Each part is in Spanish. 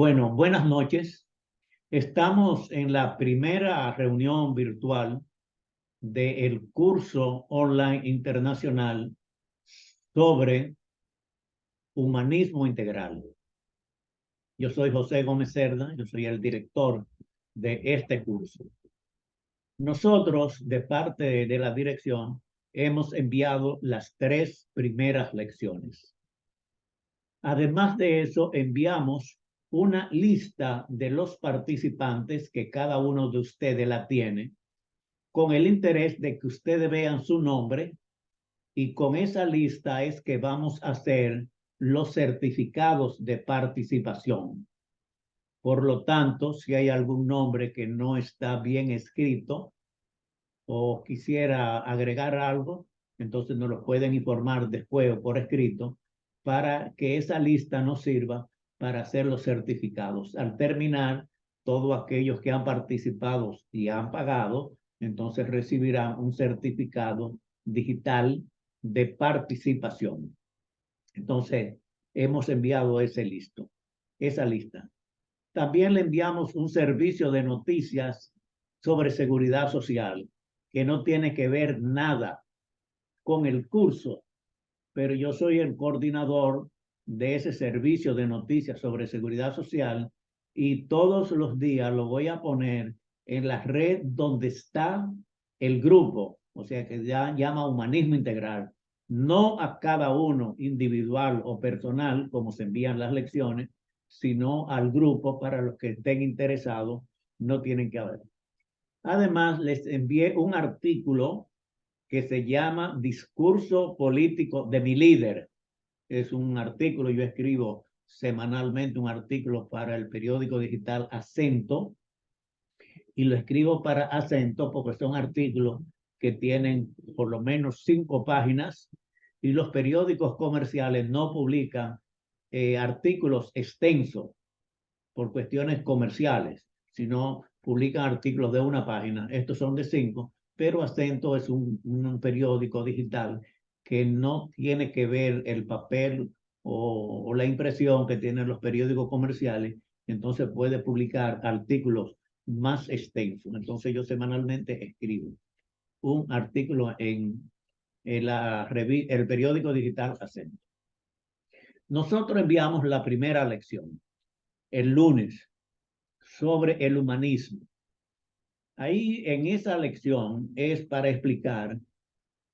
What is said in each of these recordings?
Bueno, buenas noches. Estamos en la primera reunión virtual del curso online internacional sobre humanismo integral. Yo soy José Gómez Cerda, yo soy el director de este curso. Nosotros, de parte de la dirección, hemos enviado las 3 primeras lecciones. Además de eso, enviamos una lista de los participantes que cada uno de ustedes la tiene, con el interés de que ustedes vean su nombre, y con esa lista es que vamos a hacer los certificados de participación. Por lo tanto, si hay algún nombre que no está bien escrito o quisiera agregar algo, entonces nos lo pueden informar después o por escrito para que esa lista nos sirva para hacer los certificados. Al terminar, todos aquellos que han participado y han pagado, entonces recibirán un certificado digital de participación. Entonces, hemos enviado esa lista. También le enviamos un servicio de noticias sobre seguridad social, que no tiene que ver nada con el curso, pero yo soy el coordinador de ese servicio de noticias sobre seguridad social y todos los días lo voy a poner en la red donde está el grupo, o sea que ya llama Humanismo Integral, no a cada uno individual o personal como se envían las lecciones, sino al grupo para los que estén interesados, no tienen que haber. Además, les envié un artículo que se llama Discurso Político de mi líder. Es un artículo, yo escribo semanalmente un artículo para el periódico digital Acento, y lo escribo para Acento porque son artículos que tienen por lo menos 5 páginas, y los periódicos comerciales no publican artículos extensos por cuestiones comerciales, sino publican artículos de 1 página. Estos son de 5, pero Acento es un periódico digital que no tiene que ver el papel o la impresión que tienen los periódicos comerciales, entonces puede publicar artículos más extensos. Entonces yo semanalmente escribo un artículo en el periódico digital Acento. Nosotros enviamos la primera lección el lunes sobre el humanismo. Ahí en esa lección es para explicar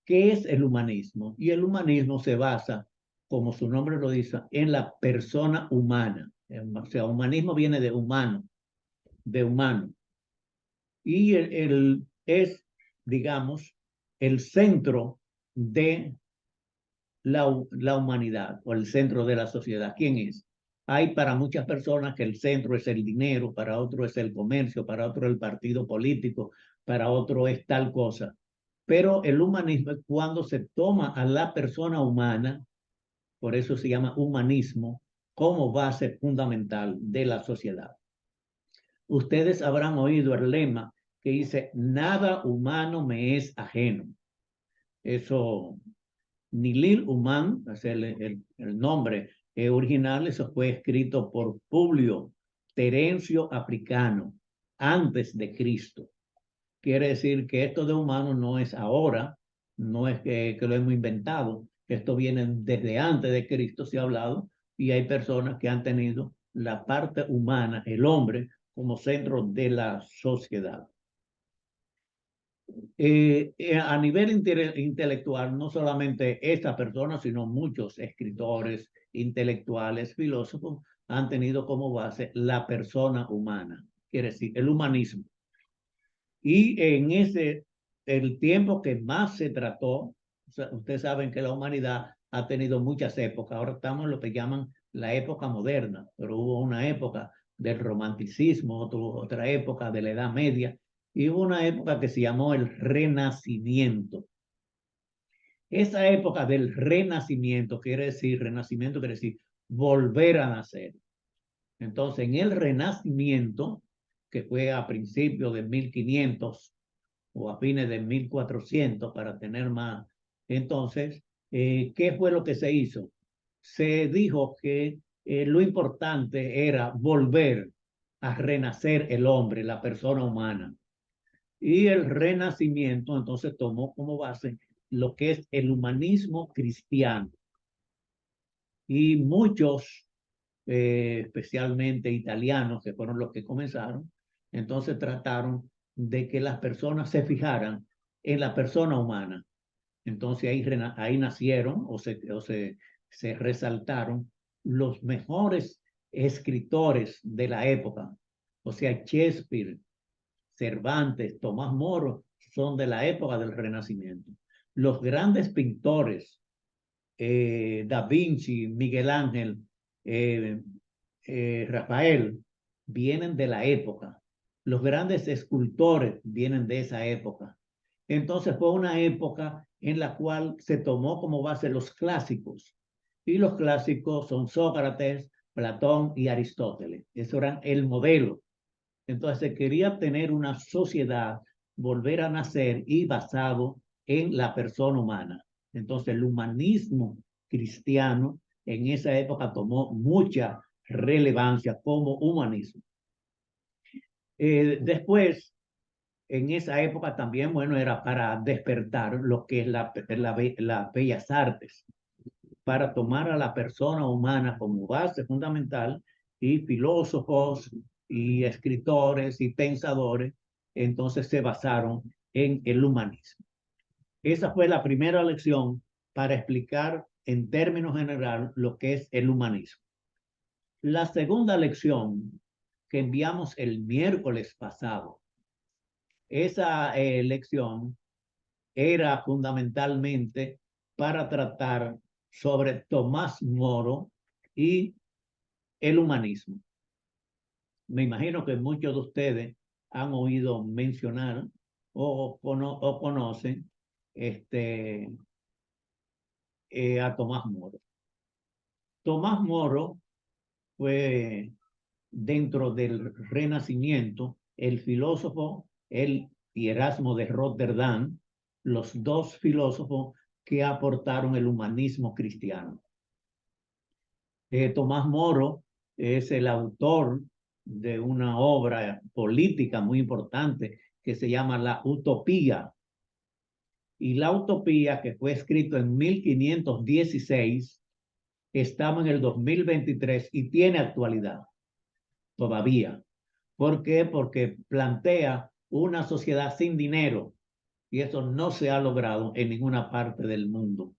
qué es el humanismo. Y el humanismo se basa, como su nombre lo dice, en la persona humana. O sea, humanismo viene de humano, de humano. Y es, digamos, el centro de la humanidad o el centro de la sociedad. ¿Quién es? Hay para muchas personas que el centro es el dinero, para otros es el comercio, para otros el partido político, para otros es tal cosa. Pero el humanismo es cuando se toma a la persona humana, por eso se llama humanismo, como base fundamental de la sociedad. Ustedes habrán oído el lema que dice, nada humano me es ajeno. Eso Nilil Human, es el nombre original, eso fue escrito por Publio Terencio Africano, antes de Cristo. Quiere decir que esto de humano no es ahora, no es que lo hemos inventado, esto viene desde antes de Cristo, se ha hablado, y hay personas que han tenido la parte humana, el hombre, como centro de la sociedad. A nivel intelectual, no solamente esta persona, sino muchos escritores, intelectuales, filósofos, han tenido como base la persona humana, quiere decir, el humanismo. Y en el tiempo que más se trató, o sea, ustedes saben que la humanidad ha tenido muchas épocas, ahora estamos en lo que llaman la época moderna, pero hubo una época del romanticismo, otra época de la Edad Media, y hubo una época que se llamó el Renacimiento. Esa época del Renacimiento renacimiento quiere decir volver a nacer. Entonces, en el Renacimiento, que fue a principios de 1500 o a fines de 1400 para tener más, entonces, ¿qué fue lo que se hizo? Se dijo que lo importante era volver a renacer el hombre, la persona humana. Y el renacimiento entonces tomó como base lo que es el humanismo cristiano. Y muchos, especialmente italianos, que fueron los que comenzaron, entonces trataron de que las personas se fijaran en la persona humana. Entonces ahí nacieron se resaltaron los mejores escritores de la época. O sea, Shakespeare, Cervantes, Tomás Moro, son de la época del Renacimiento. Los grandes pintores, Da Vinci, Miguel Ángel, eh, Rafael, vienen de la época. Los grandes escultores vienen de esa época. Entonces fue una época en la cual se tomó como base los clásicos. Y los clásicos son Sócrates, Platón y Aristóteles. Eso era el modelo. Entonces se quería tener una sociedad, volver a nacer y basado en la persona humana. Entonces el humanismo cristiano en esa época tomó mucha relevancia como humanismo. Después, en esa época también, bueno, era para despertar lo que es las bellas artes, para tomar a la persona humana como base fundamental y filósofos y escritores y pensadores, entonces se basaron en el humanismo. Esa fue la primera lección para explicar en términos general lo que es el humanismo. La segunda lección que enviamos el miércoles pasado, esa lección era fundamentalmente para tratar sobre Tomás Moro y el humanismo. Me imagino que muchos de ustedes han oído mencionar o conocen a Tomás Moro. Tomás Moro fue dentro del Renacimiento el filósofo, él y Erasmo de Rotterdam, los dos filósofos que aportaron el humanismo cristiano. Tomás Moro es el autor de una obra política muy importante que se llama La Utopía. Y La Utopía, que fue escrito en 1516, estamos en el 2023 y tiene actualidad todavía. ¿Por qué? Porque plantea una sociedad sin dinero y eso no se ha logrado en ninguna parte del mundo.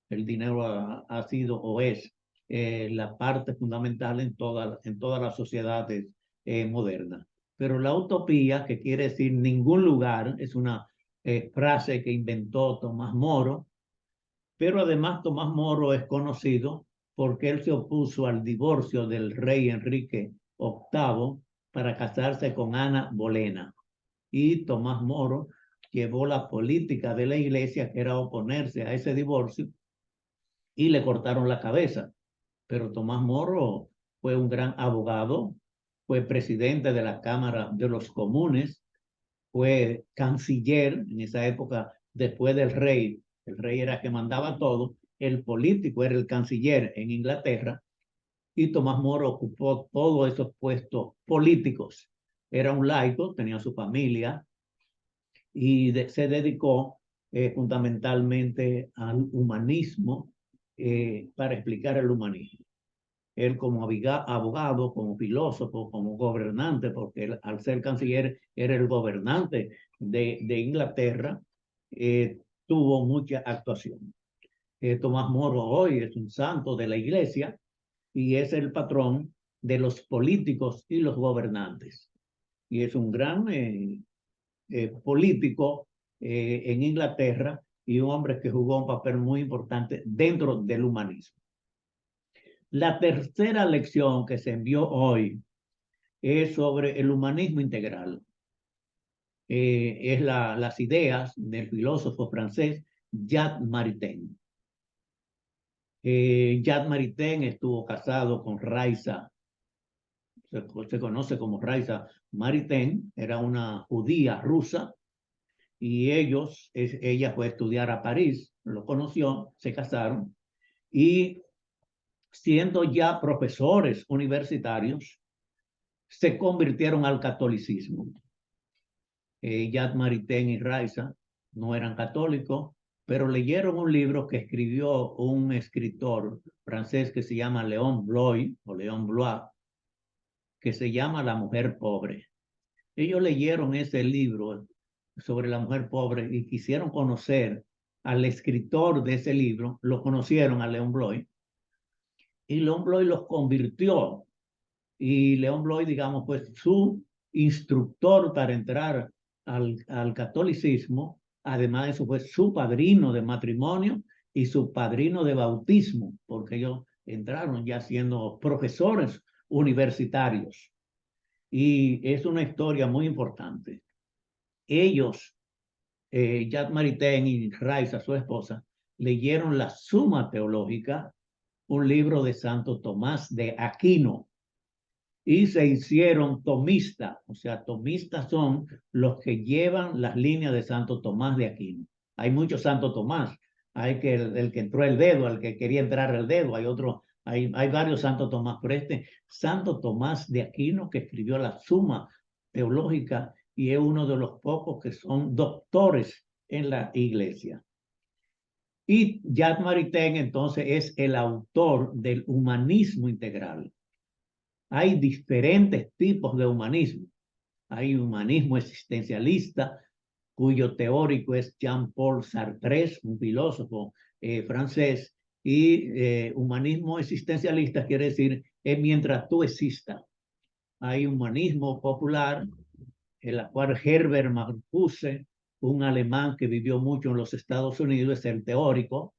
El dinero ha sido o es la parte fundamental en todas las sociedades modernas. Pero la utopía, que quiere decir ningún lugar, es una frase que inventó Tomás Moro, pero además Tomás Moro es conocido porque él se opuso al divorcio del rey Enrique VIII para casarse con Ana Bolena. Y Tomás Moro llevó la política de la iglesia, que era oponerse a ese divorcio, y le cortaron la cabeza. Pero Tomás Moro fue un gran abogado, fue presidente de la Cámara de los Comunes, fue canciller en esa época después del rey. El rey era el que mandaba todo, el político era el canciller en Inglaterra y Tomás Moro ocupó todos esos puestos políticos. Era un laico, tenía su familia y se dedicó fundamentalmente al humanismo para explicar el humanismo. Él como abogado, como filósofo, como gobernante, porque él, al ser canciller era el gobernante de Inglaterra, tuvo mucha actuación. Tomás Moro hoy es un santo de la iglesia y es el patrón de los políticos y los gobernantes. Y es un gran político en Inglaterra y un hombre que jugó un papel muy importante dentro del humanismo. La tercera lección que se envió hoy es sobre el humanismo integral. Es las ideas del filósofo francés Jacques Maritain. Jacques Maritain estuvo casado con Raiza, se conoce como Raiza Maritain, era una judía rusa, y ella fue a estudiar a París, lo conoció, se casaron, y siendo ya profesores universitarios, se convirtieron al catolicismo. Jacques Maritain y Raisa no eran católicos, pero leyeron un libro que escribió un escritor francés que se llama Léon Bloy, o Léon Bloy, que se llama La mujer pobre. Ellos leyeron ese libro sobre la mujer pobre y quisieron conocer al escritor de ese libro, lo conocieron a Léon Bloy, y Léon Bloy los convirtió. Y Léon Bloy, digamos, pues su instructor para entrar al catolicismo, además de eso fue su padrino de matrimonio y su padrino de bautismo, porque ellos entraron ya siendo profesores universitarios. Y es una historia muy importante. Ellos, Jacques Maritain y Raisa, su esposa, leyeron la Suma Teológica, un libro de Santo Tomás de Aquino, y se hicieron tomistas. O sea, tomistas son los que llevan las líneas de Santo Tomás de Aquino. Hay muchos Santo Tomás. Hay que el que entró el dedo, el que quería entrar el dedo. Hay otro, hay varios Santo Tomás, pero este Santo Tomás de Aquino, que escribió la Suma Teológica y es uno de los pocos que son doctores en la iglesia. Y Jacques Maritain entonces es el autor del humanismo integral. Hay diferentes tipos de humanismo. Hay humanismo existencialista, cuyo teórico es Jean-Paul Sartre, un filósofo francés, y humanismo existencialista quiere decir es mientras tú existas. Hay humanismo popular, en la cual Herbert Marcuse, un alemán que vivió mucho en los Estados Unidos, es el teórico.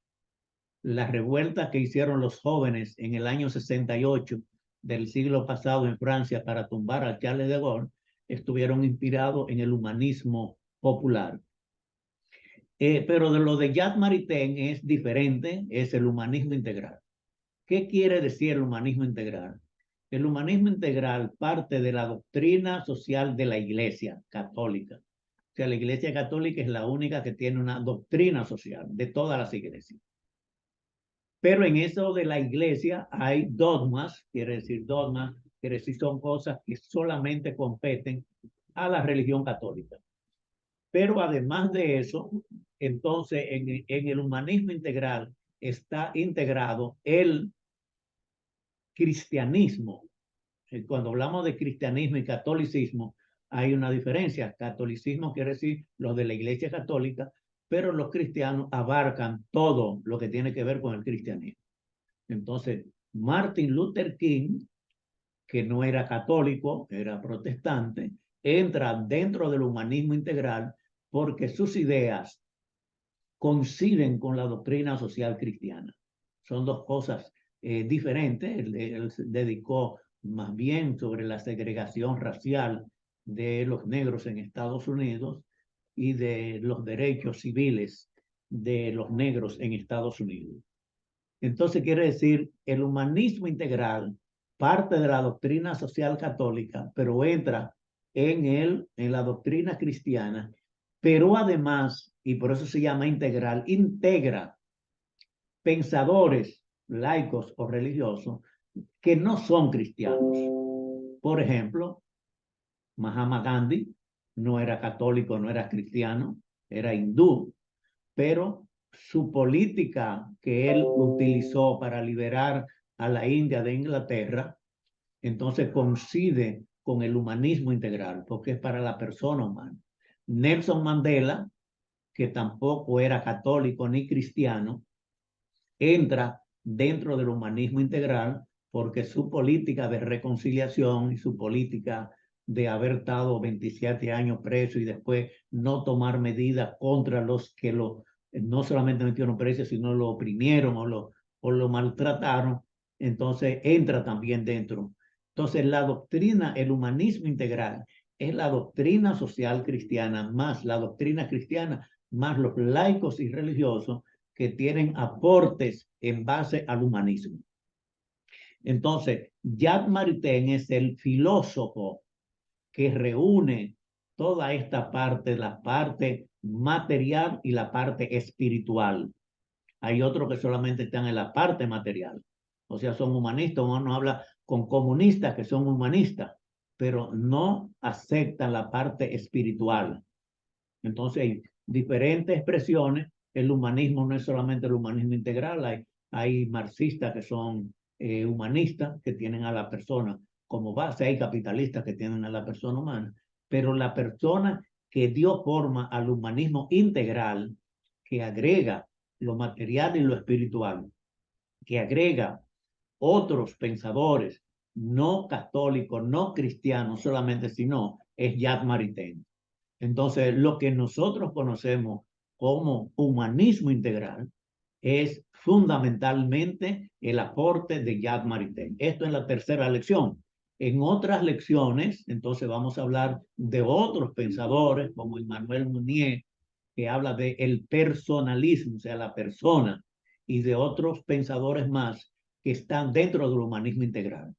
Las revueltas que hicieron los jóvenes en el año 68 del siglo pasado en Francia para tumbar a Charles de Gaulle estuvieron inspirados en el humanismo popular. Pero de lo de Jacques Maritain es diferente, es el humanismo integral. ¿Qué quiere decir el humanismo integral? El humanismo integral parte de la doctrina social de la Iglesia Católica. O sea, la Iglesia Católica es la única que tiene una doctrina social de todas las iglesias. Pero en eso de la iglesia hay dogmas, quiere decir son cosas que solamente competen a la religión católica. Pero además de eso, entonces en el humanismo integral está integrado el cristianismo. Cuando hablamos de cristianismo y catolicismo, hay una diferencia. Catolicismo quiere decir los de la Iglesia Católica, pero los cristianos abarcan todo lo que tiene que ver con el cristianismo. Entonces, Martin Luther King, que no era católico, era protestante, entra dentro del humanismo integral porque sus ideas coinciden con la doctrina social cristiana. Son dos cosas diferentes. Él se dedicó más bien sobre la segregación racial de los negros en Estados Unidos y de los derechos civiles de los negros en Estados Unidos. Entonces quiere decir, el humanismo integral parte de la doctrina social católica, pero entra en la doctrina cristiana, pero además, y por eso se llama integral, integra pensadores laicos o religiosos que no son cristianos. Por ejemplo, Mahatma Gandhi no era católico, no era cristiano, era hindú, pero su política que él utilizó para liberar a la India de Inglaterra, entonces coincide con el humanismo integral, porque es para la persona humana. Nelson Mandela, que tampoco era católico ni cristiano, entra dentro del humanismo integral porque su política de reconciliación y su política de haber estado 27 años preso y después no tomar medidas contra los que no solamente metieron preso, sino lo oprimieron o lo maltrataron, entonces entra también dentro. Entonces la doctrina, el humanismo integral, es la doctrina social cristiana, más la doctrina cristiana, más los laicos y religiosos que tienen aportes en base al humanismo. Entonces, Jacques Maritain es el filósofo que reúne toda esta parte, la parte material y la parte espiritual. Hay otros que solamente están en la parte material. o sea, son humanistas, uno habla con comunistas que son humanistas, pero no aceptan la parte espiritual. Entonces hay diferentes expresiones. El humanismo no es solamente el humanismo integral, hay marxistas que son humanistas, que tienen a la persona como base, hay capitalistas que tienen a la persona humana, pero la persona que dio forma al humanismo integral, que agrega lo material y lo espiritual, que agrega otros pensadores no católicos, no cristianos solamente, sino es Jacques Maritain. Entonces, lo que nosotros conocemos como humanismo integral es fundamentalmente el aporte de Jacques Maritain. Esto es la tercera lección. En otras lecciones, entonces vamos a hablar de otros pensadores como Emmanuel Mounier, que habla de el personalismo, o sea, la persona, y de otros pensadores más que están dentro del humanismo integral.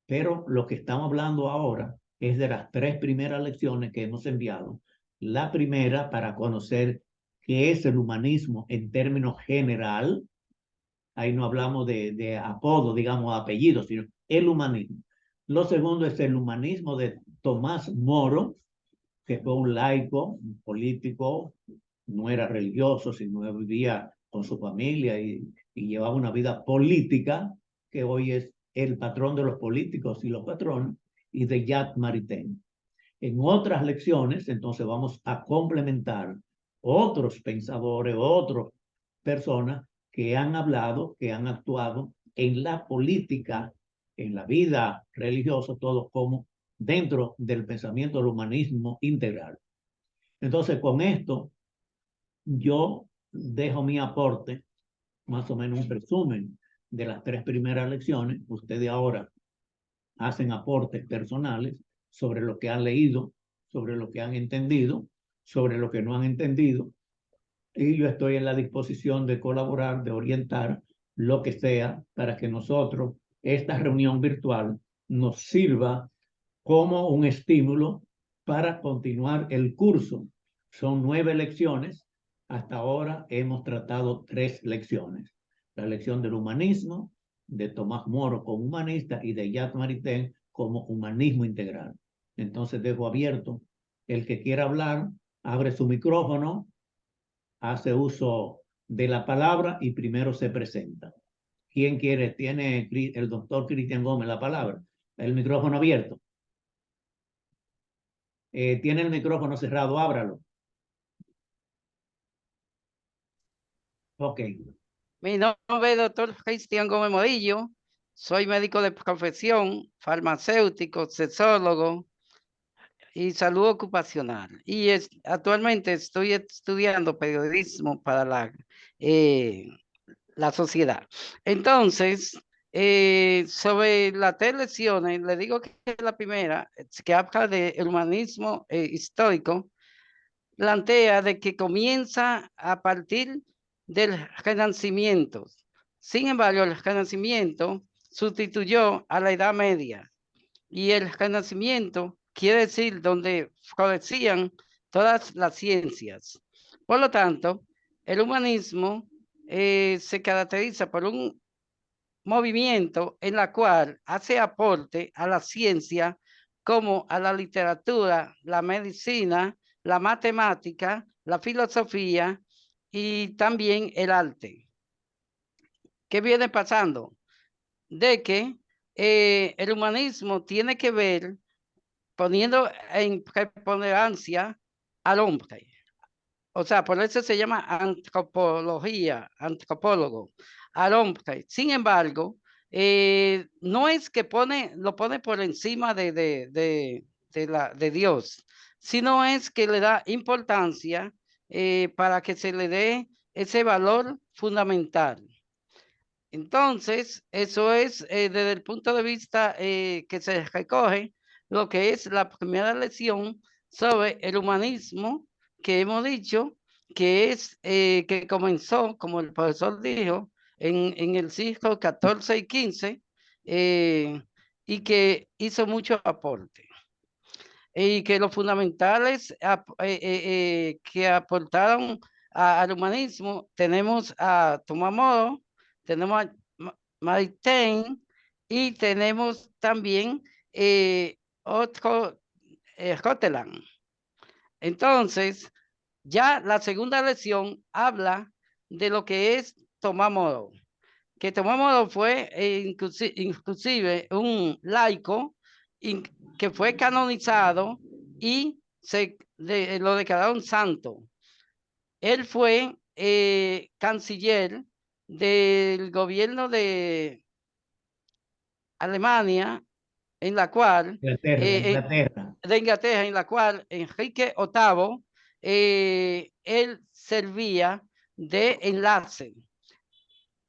Pero lo que estamos hablando ahora es de las tres primeras lecciones que hemos enviado. La primera para conocer qué es el humanismo en términos general. Ahí no hablamos de apodo, digamos, apellido, sino el humanismo. Lo segundo es el humanismo de Tomás Moro, que fue un laico, un político, no era religioso, sino vivía con su familia y llevaba una vida política, que hoy es el patrón de los políticos y los patrones, y de Jacques Maritain. En otras lecciones, entonces vamos a complementar otros pensadores, otras personas que han hablado, que han actuado en la política, en la vida religiosa, todo como dentro del pensamiento del humanismo integral. Entonces, con esto, yo dejo mi aporte, más o menos un resumen de las tres primeras lecciones. Ustedes ahora hacen aportes personales sobre lo que han leído, sobre lo que han entendido, sobre lo que no han entendido, y yo estoy en la disposición de colaborar, de orientar lo que sea para que nosotros, esta reunión virtual, nos sirva como un estímulo para continuar el curso. Son 9 lecciones. Hasta ahora hemos tratado 3 lecciones. La lección del humanismo, de Tomás Moro como humanista y de Jacques Maritain como humanismo integral. Entonces dejo abierto. El que quiera hablar, abre su micrófono, hace uso de la palabra y primero se presenta. ¿Quién quiere? Tiene el doctor Cristian Gómez la palabra. El micrófono abierto. Tiene el micrófono cerrado, ábralo. Ok. Mi nombre es doctor Cristian Gómez Morillo. Soy médico de profesión, farmacéutico, sexólogo y salud ocupacional. Y actualmente estoy estudiando periodismo para la sociedad. Entonces, sobre las tres lecciones, le digo que la primera, que habla del humanismo histórico, plantea de que comienza a partir del Renacimiento. Sin embargo, el Renacimiento sustituyó a la Edad Media y el Renacimiento quiere decir donde florecían todas las ciencias. Por lo tanto, el humanismo se caracteriza por un movimiento en la cual hace aporte a la ciencia como a la literatura, la medicina, la matemática, la filosofía y también el arte. ¿Qué viene pasando? De que el humanismo tiene que ver poniendo en preponderancia al hombre. O sea, por eso se llama antropología, antropólogo, al hombre. Sin embargo, no es que lo pone por encima de Dios, sino es que le da importancia para que se le dé ese valor fundamental. Entonces, eso es desde el punto de vista que se recoge lo que es la primera lección sobre el humanismo que hemos dicho, que es que comenzó, como el profesor dijo, en el siglo XIV y XV, y que hizo mucho aporte. Y que los fundamentales que aportaron al humanismo, tenemos a Tomás Moro, tenemos Maritain, y tenemos también otro, Rotterdam. Entonces, ya la segunda lección habla de lo que es Tomás Moro, que Tomás Moro fue inclusive un laico que fue canonizado y lo declararon santo. Él fue canciller del gobierno de Alemania, en la cual, Inglaterra. de Inglaterra, en la cual Enrique VIII, él servía de enlace.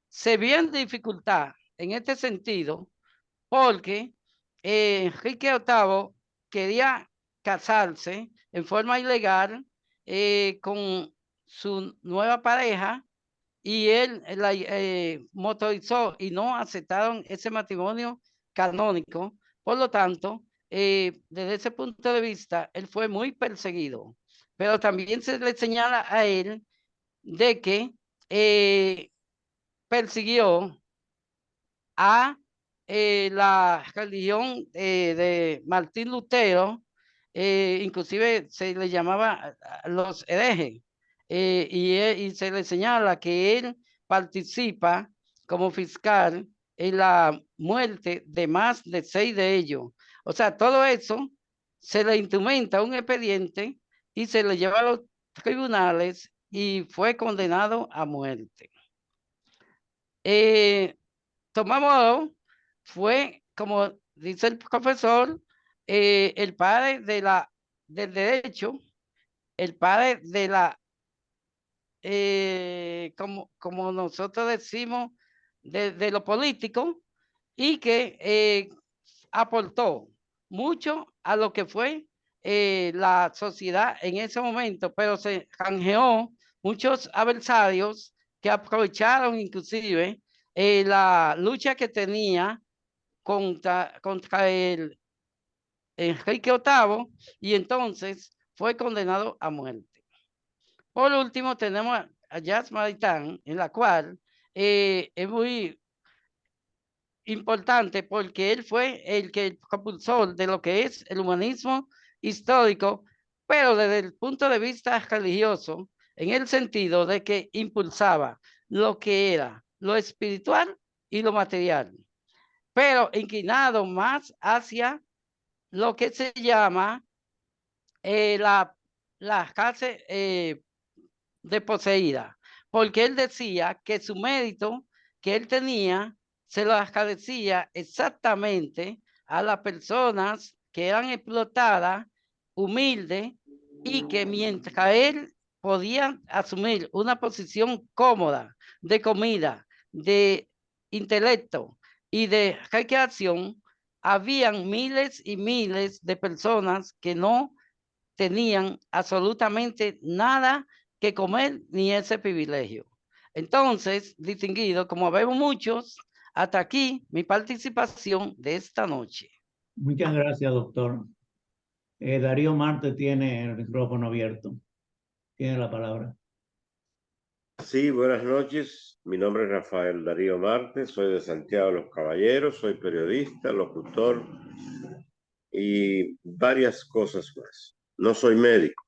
Se vio en dificultad en este sentido porque Enrique VIII quería casarse en forma ilegal con su nueva pareja, y él la motorizó y no aceptaron ese matrimonio canónico. Por lo tanto, desde ese punto de vista, él fue muy perseguido. Pero también se le señala a él de que persiguió a la religión de Martín Lutero, inclusive se le llamaba a los herejes, y se le señala que él participa como fiscal en la muerte de más de 6 de ellos. O sea, todo eso se le instrumenta un expediente y se le lleva a los tribunales y fue condenado a muerte. Tomás Moro fue, como dice el profesor, el padre del derecho, el padre de la, como nosotros decimos, de lo político, y que aportó mucho a lo que fue la sociedad en ese momento, pero se canjeó muchos adversarios que aprovecharon inclusive la lucha que tenía contra el Enrique VIII, y entonces fue condenado a muerte. Por último, tenemos a Jacques Maritain, en la cual es muy importante porque él fue el que propulsor de lo que es el humanismo histórico, pero desde el punto de vista religioso, en el sentido de que impulsaba lo que era lo espiritual y lo material, pero inclinado más hacia lo que se llama la clase desposeída, porque él decía que su mérito que él tenía se lo agradecía exactamente a las personas que eran explotadas, humildes, y que mientras él podía asumir una posición cómoda de comida, de intelecto y de recreación, habían miles y miles de personas que no tenían absolutamente nada que comer ni ese privilegio. Entonces, distinguido, como vemos muchos, hasta aquí mi participación de esta noche. Muchas gracias, doctor. Darío Marte tiene el micrófono abierto. Tiene la palabra. Sí, buenas noches. Mi nombre es Rafael Darío Marte, soy de Santiago de los Caballeros, soy periodista, locutor y varias cosas más. No soy médico,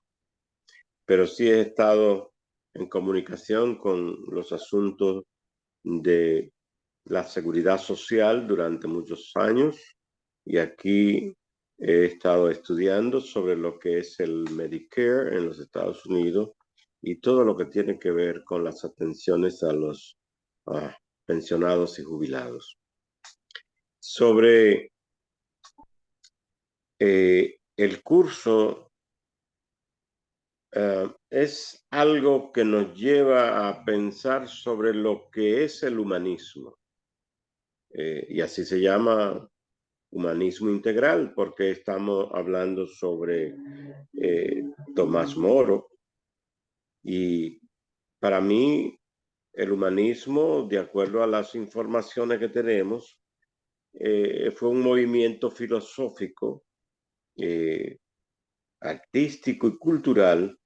pero sí he estado en comunicación con los asuntos de la seguridad social durante muchos años, y aquí he estado estudiando sobre lo que es el Medicare en los Estados Unidos y todo lo que tiene que ver con las atenciones a los pensionados y jubilados. Sobre el curso, es algo que nos lleva a pensar sobre lo que es el humanismo. Y así se llama humanismo integral, porque estamos hablando sobre Tomás Moro. Y para mí, el humanismo, de acuerdo a las informaciones que tenemos, fue un movimiento filosófico, artístico y cultural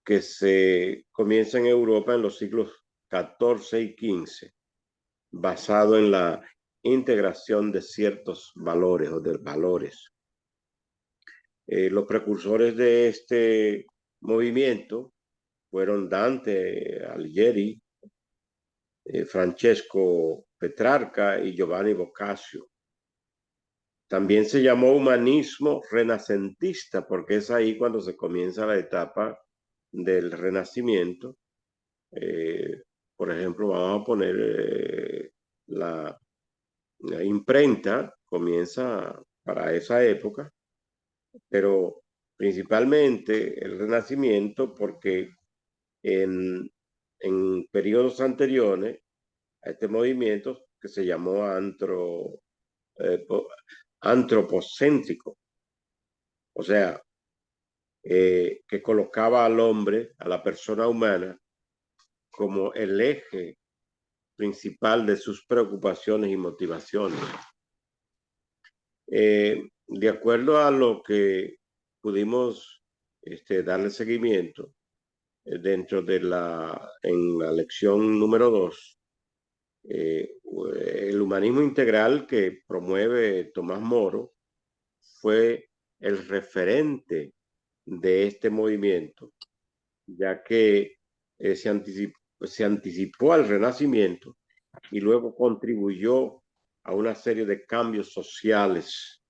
que se comienza en Europa en los siglos XIV y XV. basado en la integración de ciertos valores o de valores. Los precursores de este movimiento fueron Dante Alighieri, Francesco Petrarca y Giovanni Boccaccio. También se llamó humanismo renacentista, porque es ahí cuando se comienza la etapa del Renacimiento. Por ejemplo, vamos a poner la imprenta, comienza para esa época, pero principalmente el Renacimiento, porque en periodos anteriores a este movimiento, que se llamó antropocéntrico, o sea, que colocaba al hombre, a la persona humana, como el eje principal de sus preocupaciones y motivaciones. De acuerdo a lo que pudimos darle seguimiento dentro de en la lección número 2, el humanismo integral que promueve Tomás Moro fue el referente de este movimiento, ya que se anticipó al Renacimiento y luego contribuyó a una serie de cambios sociales,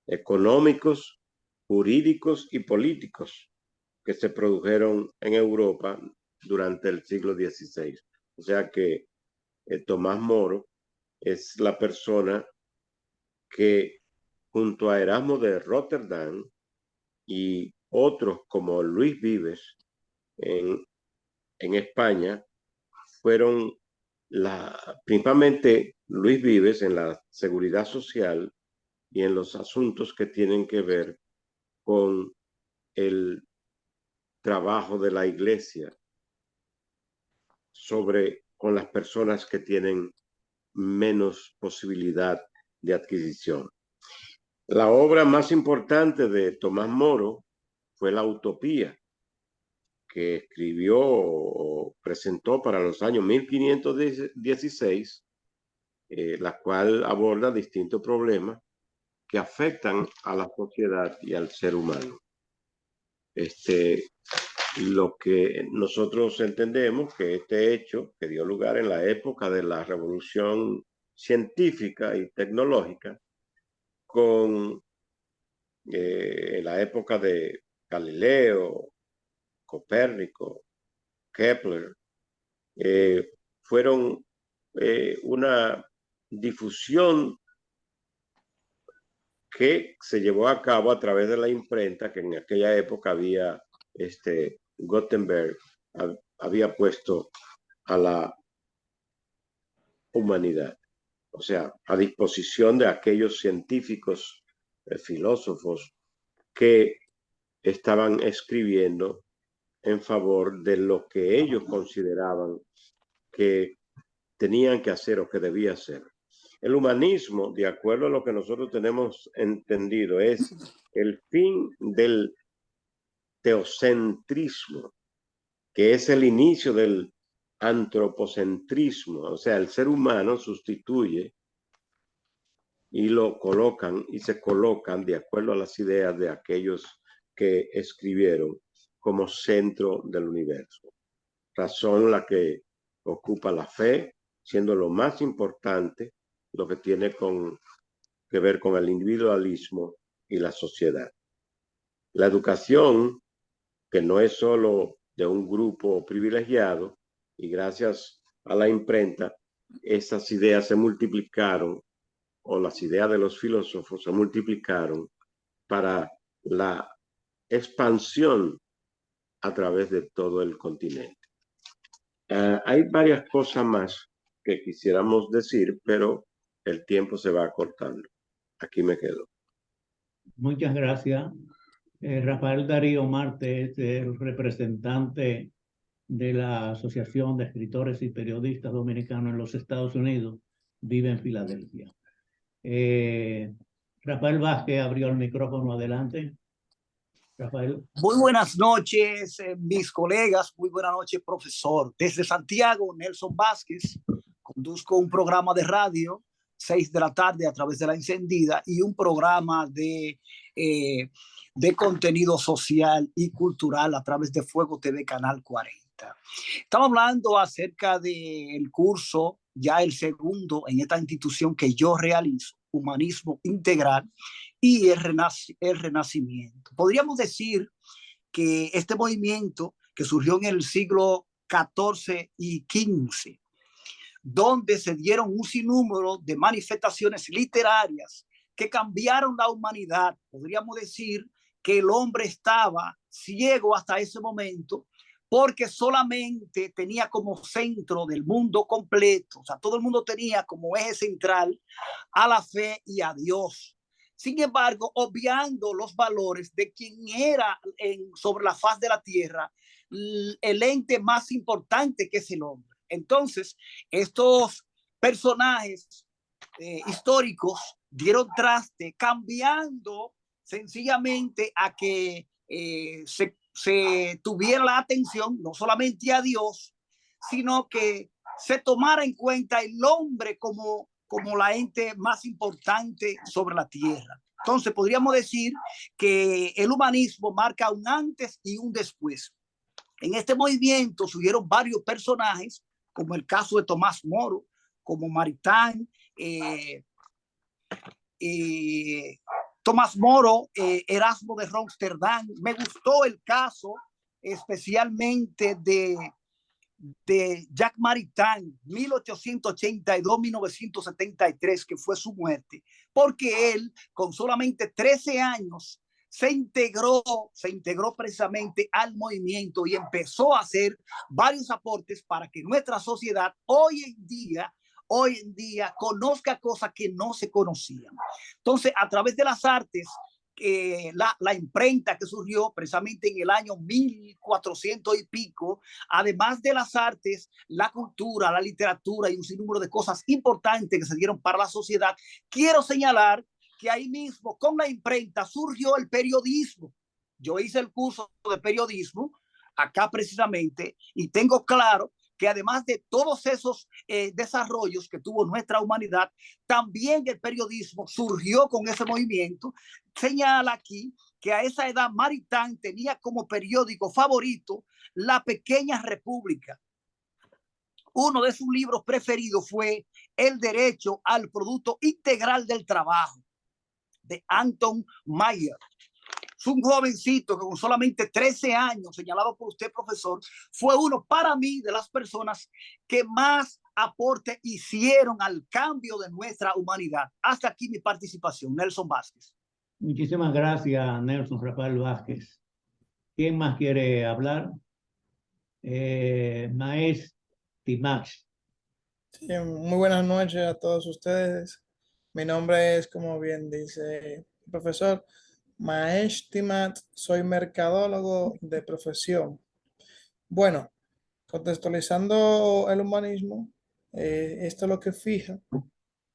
económicos, jurídicos y políticos que se produjeron en Europa durante el siglo XVI. O sea que Tomás Moro es la persona que, junto a Erasmo de Rotterdam y otros como Luis Vives en España, fueron principalmente Luis Vives en la seguridad social y en los asuntos que tienen que ver con el trabajo de la iglesia con las personas que tienen menos posibilidad de adquisición. La obra más importante de Tomás Moro fue La Utopía, que escribió o presentó para los años 1516, la cual aborda distintos problemas que afectan a la sociedad y al ser humano. Lo que nosotros entendemos que este hecho que dio lugar en la época de la revolución científica y tecnológica, con la época de Galileo, Copérnico, Kepler, fueron una difusión que se llevó a cabo a través de la imprenta que en aquella época había Gutenberg había puesto a la humanidad, o sea, a disposición de aquellos científicos, filósofos que estaban escribiendo en favor de lo que ellos consideraban que tenían que hacer o que debía hacer. El humanismo, de acuerdo a lo que nosotros tenemos entendido, es el fin del teocentrismo, que es el inicio del antropocentrismo, o sea, el ser humano sustituye y lo colocan y se colocan de acuerdo a las ideas de aquellos que escribieron como centro del universo. Razón la que ocupa la fe, siendo lo más importante lo que tiene que ver con el individualismo y la sociedad. La educación, que no es solo de un grupo privilegiado, y gracias a la imprenta, esas ideas se multiplicaron, o las ideas de los filósofos se multiplicaron para la expansión a través de todo el continente. Hay varias cosas más que quisiéramos decir, pero el tiempo se va acortando. Aquí me quedo. Muchas gracias. Rafael Darío Marte es el representante de la Asociación de Escritores y Periodistas Dominicanos en los Estados Unidos. Vive en Filadelfia. Rafael Vázquez abrió el micrófono. Adelante. Rafael. Muy buenas noches, mis colegas. Muy buenas noches, profesor. Desde Santiago, Nelson Vázquez, conduzco un programa de radio, 6 de la tarde a través de La Encendida, y un programa de contenido social y cultural a través de Fuego TV Canal 40. Estamos hablando acerca del curso, ya el segundo en esta institución que yo realizo, Humanismo Integral y el Renacimiento. Podríamos decir que este movimiento que surgió en el siglo XIV y XV, donde se dieron un sinnúmero de manifestaciones literarias que cambiaron la humanidad. Podríamos decir que el hombre estaba ciego hasta ese momento porque solamente tenía como centro del mundo completo, o sea, todo el mundo tenía como eje central a la fe y a Dios. Sin embargo, obviando los valores de quien era sobre la faz de la tierra el ente más importante que es el hombre. Entonces, estos personajes históricos dieron traste cambiando sencillamente a que se tuviera la atención no solamente a Dios, sino que se tomara en cuenta el hombre como la ente más importante sobre la tierra. Entonces, podríamos decir que el humanismo marca un antes y un después. En este movimiento surgieron varios personajes, como el caso de Tomás Moro, como Maritain, Tomás Moro, Erasmo de Rotterdam. Me gustó el caso especialmente de Jacques Maritain, 1882-1973, que fue su muerte, porque él con solamente 13 años se integró precisamente al movimiento y empezó a hacer varios aportes para que nuestra sociedad hoy en día conozca cosas que no se conocían. Entonces, a través de las artes, la imprenta que surgió precisamente en el año 1400 y pico, además de las artes, la cultura, la literatura y un sinnúmero de cosas importantes que se dieron para la sociedad, quiero señalar que ahí mismo con la imprenta surgió el periodismo. Yo hice el curso de periodismo acá precisamente y tengo claro que además de todos esos desarrollos que tuvo nuestra humanidad, también el periodismo surgió con ese movimiento. Señala aquí que a esa edad Maritain tenía como periódico favorito La Pequeña República. Uno de sus libros preferidos fue El Derecho al Producto Integral del Trabajo, de Anton Mayer. Es un jovencito que con solamente 13 años, señalado por usted, profesor, fue uno para mí de las personas que más aporte hicieron al cambio de nuestra humanidad. Hasta aquí mi participación. Nelson Vázquez. Muchísimas gracias, Nelson Rafael Vázquez. ¿Quién más quiere hablar? Maestro Timax. Sí, muy buenas noches a todos ustedes. Mi nombre es, como bien dice el profesor, Maesh Timat, soy mercadólogo de profesión. Bueno, contextualizando el humanismo, esto es lo que fija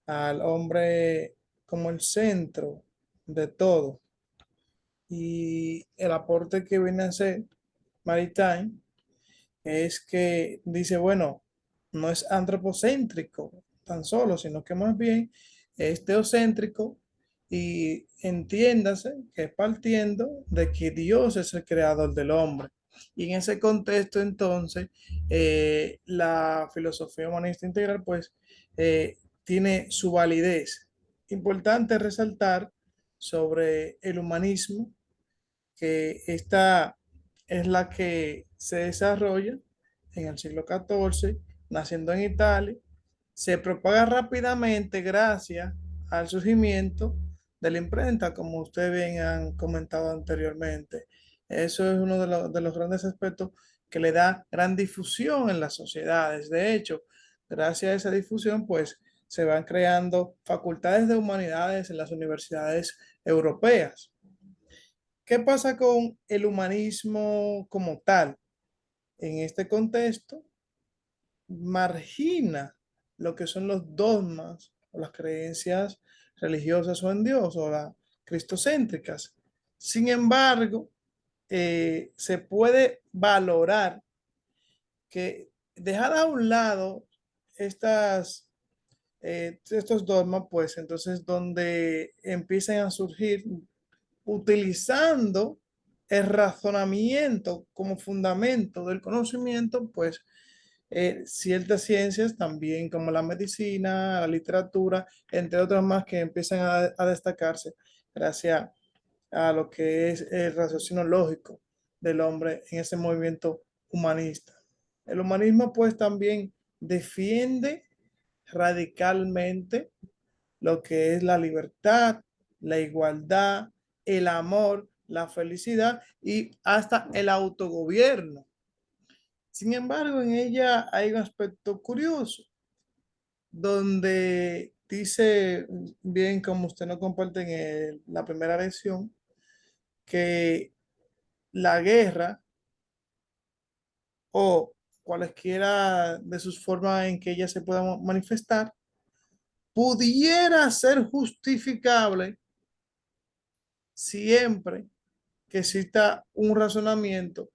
al hombre como el centro de todo. Y el aporte que viene a hacer Maritain es que dice, bueno, no es antropocéntrico tan solo, sino que más bien es teocéntrico y entiéndase que es partiendo de que Dios es el creador del hombre. Y en ese contexto, entonces, la filosofía humanista integral, pues, tiene su validez. Importante resaltar sobre el humanismo que esta es la que se desarrolla en el siglo XIV, naciendo en Italia, se propaga rápidamente gracias al surgimiento de la imprenta, como ustedes bien han comentado anteriormente. Eso es uno de los grandes aspectos que le da gran difusión en las sociedades. De hecho, gracias a esa difusión, pues se van creando facultades de humanidades en las universidades europeas. ¿Qué pasa con el humanismo como tal? En este contexto, margina lo que son los dogmas o las creencias religiosas o en Dios o las cristocéntricas. Sin embargo, se puede valorar que dejar a un lado estos dogmas, pues entonces donde empiezan a surgir utilizando el razonamiento como fundamento del conocimiento, pues ciertas ciencias también como la medicina, la literatura, entre otras más que empiezan a destacarse gracias a lo que es el raciocinio lógico del hombre en ese movimiento humanista. El humanismo pues también defiende radicalmente lo que es la libertad, la igualdad, el amor, la felicidad y hasta el autogobierno. Sin embargo, en ella hay un aspecto curioso, donde dice, bien como usted no comparte en la primera lección, que la guerra o cualesquiera de sus formas en que ella se pueda manifestar, pudiera ser justificable siempre que exista un razonamiento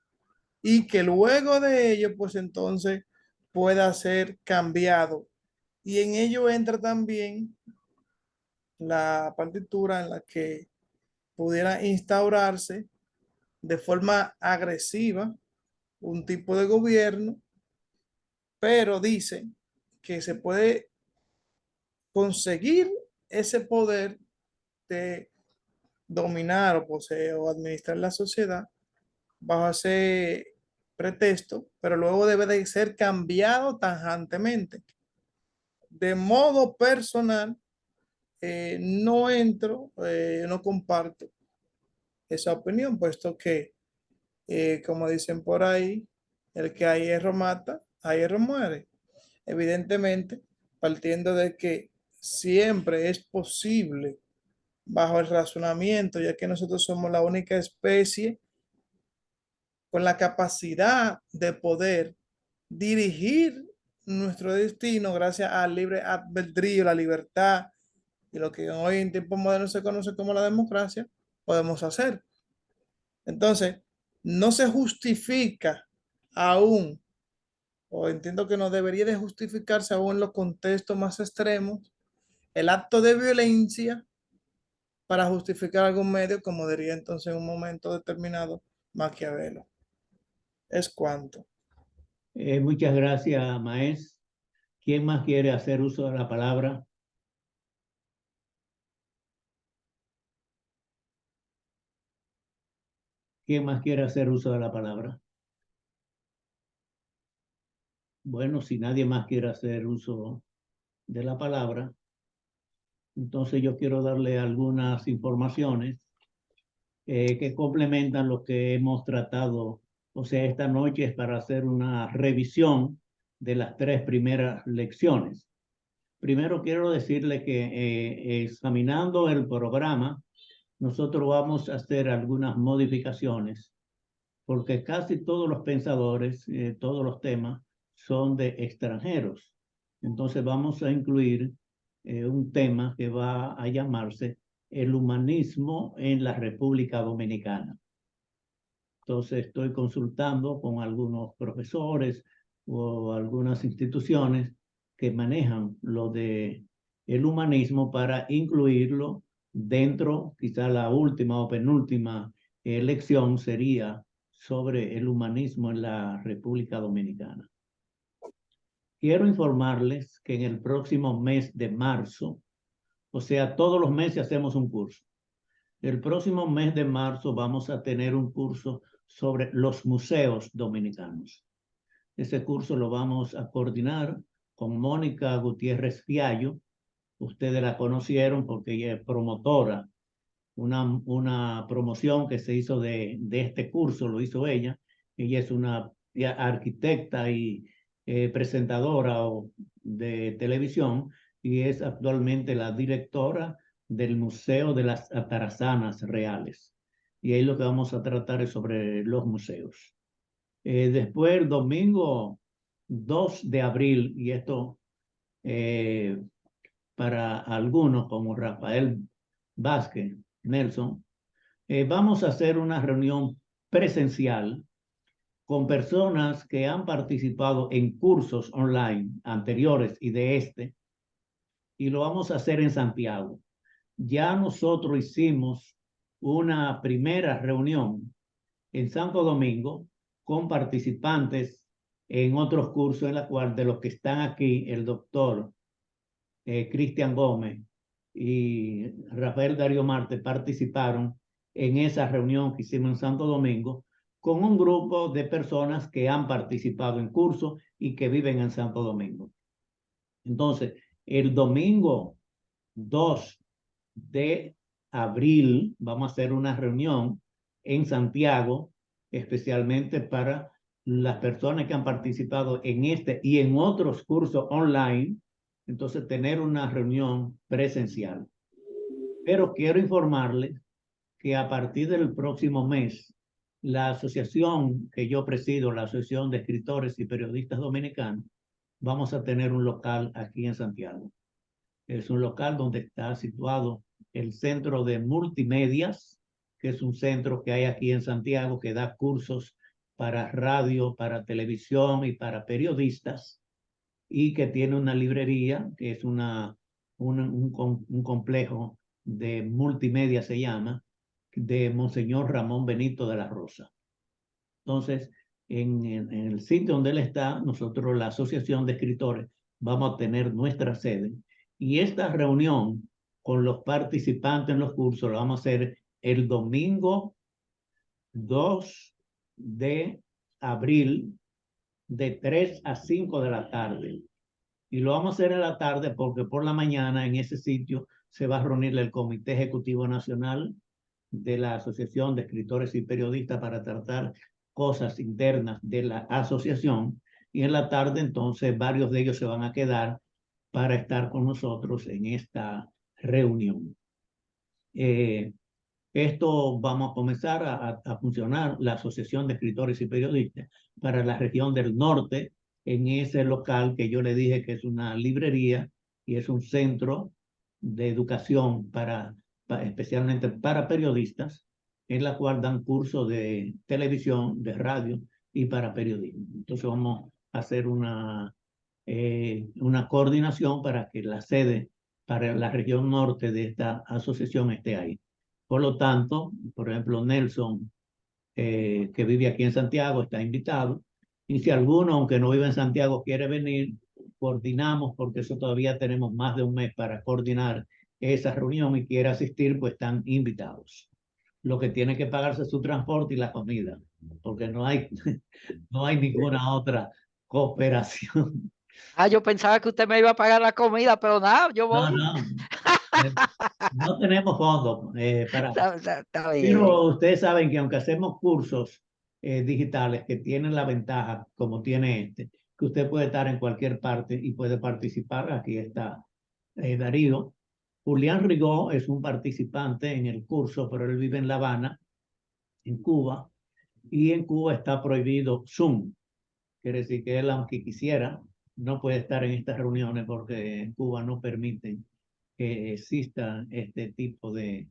y que luego de ello, pues entonces pueda ser cambiado. Y en ello entra también la partitura en la que pudiera instaurarse de forma agresiva un tipo de gobierno, pero dice que se puede conseguir ese poder de dominar o poseer o administrar la sociedad bajo ese pretexto, pero luego debe de ser cambiado tajantemente. De modo personal, no entro, no comparto esa opinión, puesto que, como dicen por ahí, el que a hierro mata, a hierro muere. Evidentemente, partiendo de que siempre es posible, bajo el razonamiento, ya que nosotros somos la única especie con la capacidad de poder dirigir nuestro destino gracias al libre albedrío, la libertad y lo que hoy en tiempos modernos se conoce como la democracia, podemos hacer. Entonces, no se justifica aún, o entiendo que no debería de justificarse aún en los contextos más extremos, el acto de violencia para justificar algún medio, como diría entonces en un momento determinado Maquiavelo. Es cuanto. Muchas gracias, Maes. ¿Quién más quiere hacer uso de la palabra? ¿Quién más quiere hacer uso de la palabra? Bueno, si nadie más quiere hacer uso de la palabra, entonces yo quiero darle algunas informaciones que complementan lo que hemos tratado. O sea, esta noche es para hacer una revisión de las 3 primeras lecciones. Primero quiero decirle que examinando el programa, nosotros vamos a hacer algunas modificaciones, porque casi todos los pensadores, todos los temas son de extranjeros. Entonces vamos a incluir un tema que va a llamarse el humanismo en la República Dominicana. Entonces estoy consultando con algunos profesores o algunas instituciones que manejan lo de el humanismo para incluirlo dentro, quizá la última o penúltima lección sería sobre el humanismo en la República Dominicana. Quiero informarles que en el próximo mes de marzo, o sea, todos los meses hacemos un curso. El próximo mes de marzo vamos a tener un curso sobre los museos dominicanos. Ese curso lo vamos a coordinar con Mónica Gutiérrez Fiallo. Ustedes la conocieron porque ella es promotora. Una promoción que se hizo de este curso, lo hizo ella. Ella es una arquitecta y presentadora de televisión y es actualmente la directora del Museo de las Atarazanas Reales. Y ahí lo que vamos a tratar es sobre los museos. Después, el domingo 2 de abril, y esto para algunos como Rafael Vázquez, Nelson, vamos a hacer una reunión presencial con personas que han participado en cursos online anteriores y de este, y lo vamos a hacer en Santiago. Ya nosotros hicimos una primera reunión en Santo Domingo con participantes en otros cursos, en la cual de los que están aquí, el doctor Cristian Gómez y Rafael Darío Marte participaron en esa reunión que hicimos en Santo Domingo con un grupo de personas que han participado en cursos y que viven en Santo Domingo. Entonces, el domingo 2 de abril vamos a hacer una reunión en Santiago, especialmente para las personas que han participado en este y en otros cursos online. Entonces, tener una reunión presencial. Pero quiero informarles que a partir del próximo mes, la asociación que yo presido, la Asociación de Escritores y Periodistas Dominicanos, vamos a tener un local aquí en Santiago. Es un local donde está situado el Centro de Multimedias, que es un centro que hay aquí en Santiago que da cursos para radio, para televisión y para periodistas, y que tiene una librería, que es un complejo de multimedia, se llama, de Monseñor Ramón Benito de la Rosa. Entonces, en el sitio donde él está, nosotros, la Asociación de Escritores, vamos a tener nuestra sede. Y esta reunión con los participantes en los cursos la vamos a hacer el domingo 2 de abril de 3 a 5 de la tarde. Y lo vamos a hacer en la tarde porque por la mañana en ese sitio se va a reunir el Comité Ejecutivo Nacional de la Asociación de Escritores y Periodistas para tratar cosas internas de la asociación. Y en la tarde entonces varios de ellos se van a quedar para estar con nosotros en esta reunión. Esto vamos a comenzar a funcionar, la Asociación de Escritores y Periodistas, para la región del norte, en ese local que yo le dije que es una librería y es un centro de educación especialmente para periodistas, en la cual dan cursos de televisión, de radio y para periodismo. Entonces vamos a hacer una coordinación para que la sede para la región norte de esta asociación esté ahí. Por lo tanto, por ejemplo, Nelson, que vive aquí en Santiago, está invitado. Y si alguno, aunque no vive en Santiago, quiere venir, coordinamos, porque eso todavía tenemos más de un mes para coordinar esa reunión y quiere asistir, pues están invitados. Lo que tiene que pagarse es su transporte y la comida, porque no hay ninguna otra cooperación. Ah, yo pensaba que usted me iba a pagar la comida, pero nada, yo No, voy. no. No tenemos fondos para... Está bien. Pero ustedes saben que aunque hacemos cursos digitales que tienen la ventaja, como tiene este, que usted puede estar en cualquier parte y puede participar. Aquí está Darío. Julián Rigó es un participante en el curso, pero él vive en La Habana, en Cuba, y en Cuba está prohibido Zoom. Quiere decir que él, aunque quisiera, no puede estar en estas reuniones porque en Cuba no permiten que exista este tipo de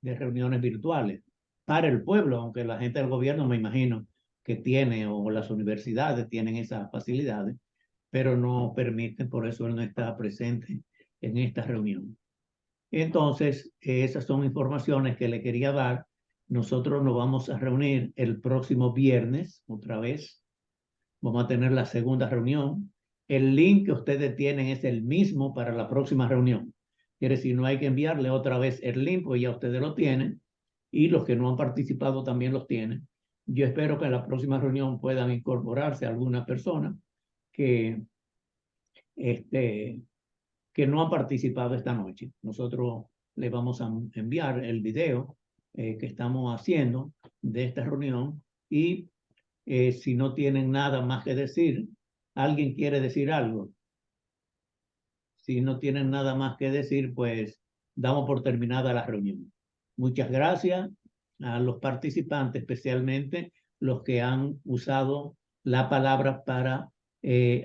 reuniones virtuales para el pueblo, aunque la gente del gobierno me imagino que tiene, o las universidades tienen esas facilidades, pero no permiten, por eso él no está presente en esta reunión. Entonces, esas son informaciones que le quería dar. Nosotros nos vamos a reunir el próximo viernes, otra vez. Vamos a tener la segunda reunión. El link que ustedes tienen es el mismo para la próxima reunión. Quiere decir, no hay que enviarle otra vez el link, pues ya ustedes lo tienen. Y los que no han participado también los tienen. Yo espero que en la próxima reunión puedan incorporarse algunas personas que, que no han participado esta noche. Nosotros les vamos a enviar el video que estamos haciendo de esta reunión y si no tienen nada más que decir, ¿alguien quiere decir algo? Si no tienen nada más que decir, pues damos por terminada la reunión. Muchas gracias a los participantes, especialmente los que han usado la palabra para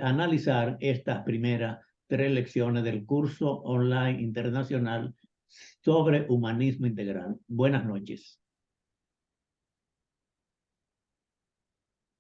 analizar estas primeras 3 lecciones del curso online internacional sobre humanismo integral. Buenas noches.